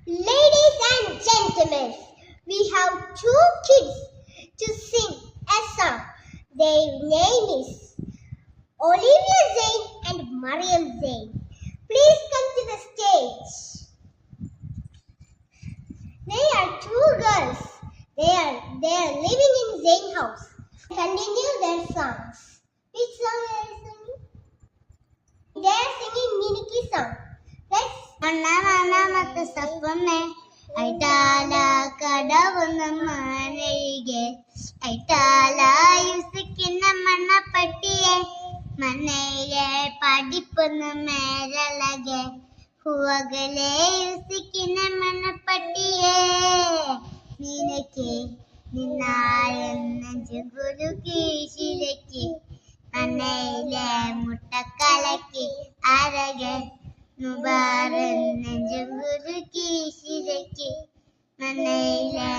Ladies and gentlemen, we have two kids to sing a song. Their name is Olivia Zain and Mariam Zain. Please come to the stage. They are two girls. They are living in Zain house. Continue their songs. Which song are they singing? They are singing Miniki song. Let's. ഒന്നാമത്തെ സപ്പമേ ഐറ്റാല കടവുന്ന മാനഴികെ ഐറ്റാല യുസിക്കുന്ന മണ്ണപ്പട്ടിയെ മണ്ണയിലെ പഠിപ്പുന്ന മേരളകെ ഹുവകളെ യുസിക്കുന്ന മണ്ണപ്പട്ടിയെ നിനക്ക് നിന്നായെന്ന ജഗുരു കീശിലേക്ക് മണ്ണയിലെ മുട്ടക്കലക്ക് അരകെ മുബാറൻ നെഞ്ചുകുരു കീശിരയ്ക്ക് മണ്ണയിലെ